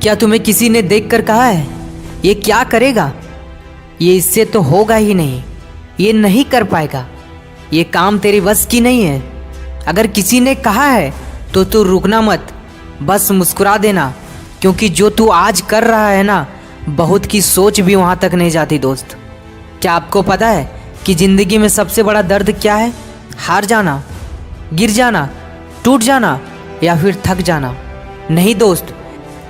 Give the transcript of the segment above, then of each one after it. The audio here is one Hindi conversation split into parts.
क्या तुम्हें किसी ने देखकर कहा है ये क्या करेगा? ये इससे तो होगा ही नहीं, ये नहीं कर पाएगा, ये काम तेरे बस की नहीं है। अगर किसी ने कहा है तो तू रुकना मत, बस मुस्कुरा देना, क्योंकि जो तू आज कर रहा है ना, बहुत की सोच भी वहाँ तक नहीं जाती दोस्त। क्या आपको पता है कि ज़िंदगी में सबसे बड़ा दर्द क्या है? हार जाना, गिर जाना, टूट जाना या फिर थक जाना? नहीं दोस्त,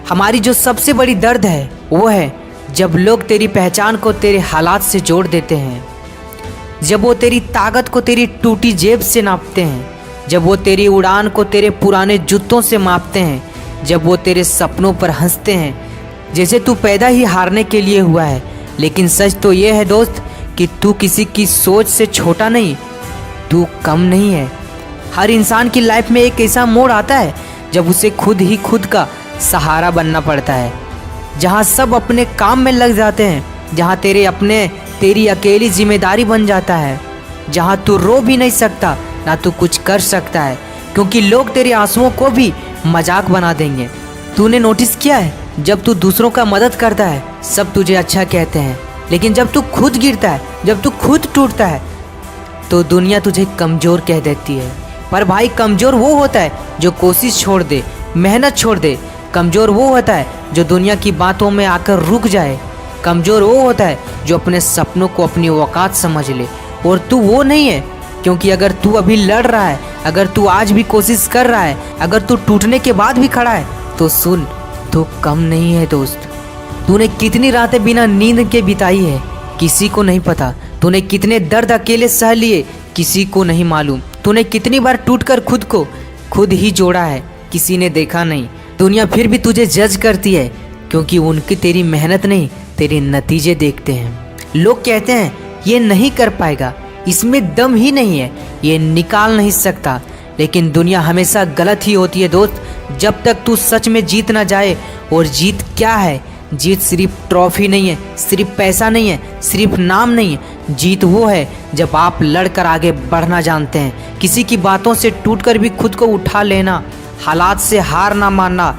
हमारी जो सबसे बड़ी दर्द है वो है जब लोग तेरी पहचान को तेरे हालात से जोड़ देते हैं, जब वो तेरी ताकत को तेरी टूटी जेब से नापते हैं, जब वो तेरी उड़ान को तेरे पुराने जूतों से मापते हैं, जब वो तेरे सपनों पर हंसते हैं जैसे तू पैदा ही हारने के लिए हुआ है। लेकिन सच तो ये है दोस्त कि तू किसी की सोच से छोटा नहीं, तू कम नहीं है। हर इंसान की लाइफ में एक ऐसा मोड़ आता है जब उसे खुद ही खुद का सहारा बनना पड़ता है, जहाँ सब अपने काम में लग जाते हैं, जहाँ तेरी अकेली जिम्मेदारी बन जाता है, जहाँ तू रो भी नहीं सकता ना तू कुछ कर सकता है, क्योंकि लोग तेरे आंसुओं को भी मजाक बना देंगे। तूने नोटिस किया है, जब तू दूसरों का मदद करता है सब तुझे अच्छा कहते हैं, लेकिन जब तू खुद गिरता है, जब तू खुद टूटता है तो दुनिया तुझे कमज़ोर कह देती है। पर भाई, कमज़ोर वो होता है जो कोशिश छोड़ दे, मेहनत छोड़ दे। कमज़ोर वो होता है जो दुनिया की बातों में आकर रुक जाए। कमज़ोर वो होता है जो अपने सपनों को अपनी औकात समझ ले। और तू वो नहीं है, क्योंकि अगर तू अभी लड़ रहा है, अगर तू आज भी कोशिश कर रहा है, अगर तू टूटने के बाद भी खड़ा है, तो सुन, तू कम नहीं है दोस्त। तूने कितनी रातें बिना नींद के बिताई है किसी को नहीं पता। तूने कितने दर्द अकेले सह लिए किसी को नहीं मालूम। तूने कितनी बार टूटकर खुद को खुद ही जोड़ा है, किसी ने देखा नहीं। दुनिया फिर भी तुझे जज करती है, क्योंकि उनकी तेरी मेहनत नहीं, तेरे नतीजे देखते हैं। लोग कहते हैं ये नहीं कर पाएगा, इसमें दम ही नहीं है, ये निकाल नहीं सकता। लेकिन दुनिया हमेशा गलत ही होती है दोस्त, जब तक तू सच में जीत ना जाए। और जीत क्या है? जीत सिर्फ ट्रॉफी नहीं है, सिर्फ पैसा नहीं है, सिर्फ नाम नहीं है। जीत वो है जब आप लड़कर आगे बढ़ना जानते हैं, किसी की बातों से टूटकर भी खुद को उठा लेना, हालात से हार ना मानना,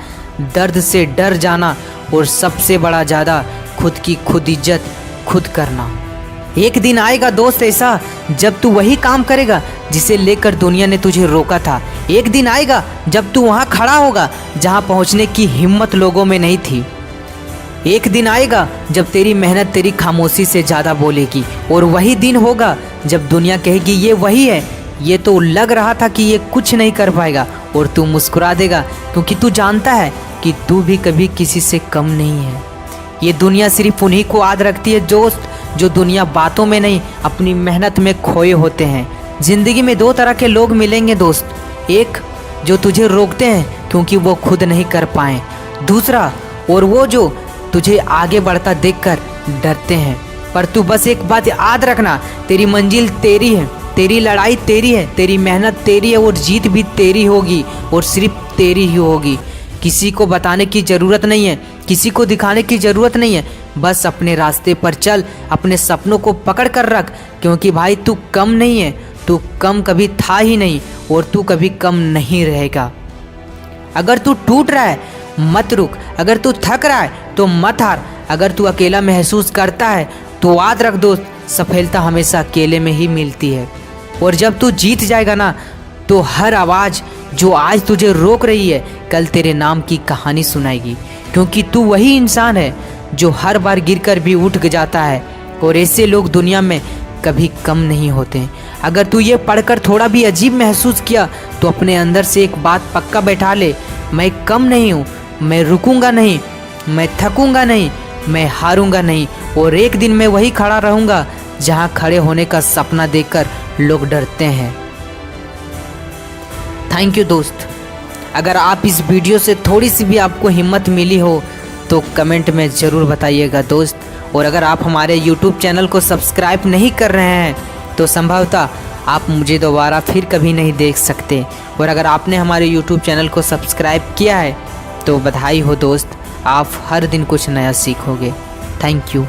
दर्द से डर जाना, और सबसे बड़ा ज़्यादा खुद की खुद इज्जत खुद करना। एक दिन आएगा दोस्त ऐसा जब तू वही काम करेगा जिसे लेकर दुनिया ने तुझे रोका था। एक दिन आएगा जब तू वहाँ खड़ा होगा जहाँ पहुँचने की हिम्मत लोगों में नहीं थी। एक दिन आएगा जब तेरी मेहनत तेरी खामोशी से ज़्यादा बोलेगी। और वही दिन होगा जब दुनिया कहेगी ये वही है, ये तो लग रहा था कि ये कुछ नहीं कर पाएगा। और तू मुस्कुरा देगा, क्योंकि तू जानता है कि तू भी कभी किसी से कम नहीं है। ये दुनिया सिर्फ उन्हीं को याद रखती है दोस्त, जो दुनिया बातों में नहीं अपनी मेहनत में खोए होते हैं। ज़िंदगी में दो तरह के लोग मिलेंगे दोस्त, एक जो तुझे रोकते हैं क्योंकि वो खुद नहीं कर पाए, दूसरा और वो जो तुझे आगे बढ़ता देखकर डरते हैं। पर तू बस एक बात याद रखना, तेरी मंजिल तेरी है, तेरी लड़ाई तेरी है, तेरी मेहनत तेरी है, और जीत भी तेरी होगी, और सिर्फ तेरी ही होगी। किसी को बताने की ज़रूरत नहीं है, किसी को दिखाने की ज़रूरत नहीं है। बस अपने रास्ते पर चल, अपने सपनों को पकड़ कर रख, क्योंकि भाई तू कम नहीं है, तू कम कभी था ही नहीं, और तू कभी कम नहीं रहेगा। अगर तू टूट रहा है मत रुक, अगर तू थक रहा है तो मत हार, अगर तू अकेला महसूस करता है तो याद रख दोस्त, सफलता हमेशा अकेले में ही मिलती है। और जब तू जीत जाएगा ना, तो हर आवाज़ जो आज तुझे रोक रही है कल तेरे नाम की कहानी सुनाएगी, क्योंकि तू वही इंसान है जो हर बार गिरकर भी उठ जाता है। और ऐसे लोग दुनिया में कभी कम नहीं होते। अगर तू ये पढ़कर थोड़ा भी अजीब महसूस किया तो अपने अंदर से एक बात पक्का बैठा ले, मैं कम नहीं हूँ, मैं रुकूंगा नहीं, मैं थकूंगा नहीं, मैं हारूंगा नहीं, और एक दिन मैं वही खड़ा रहूंगा जहाँ खड़े होने का सपना देखकर लोग डरते हैं। थैंक यू दोस्त। अगर आप इस वीडियो से थोड़ी सी भी आपको हिम्मत मिली हो तो कमेंट में ज़रूर बताइएगा दोस्त। और अगर आप हमारे YouTube चैनल को सब्सक्राइब नहीं कर रहे हैं तो संभवतः आप मुझे दोबारा फिर कभी नहीं देख सकते। और अगर आपने हमारे YouTube चैनल को सब्सक्राइब किया है तो बधाई हो दोस्त, आप हर दिन कुछ नया सीखोगे। Thank you.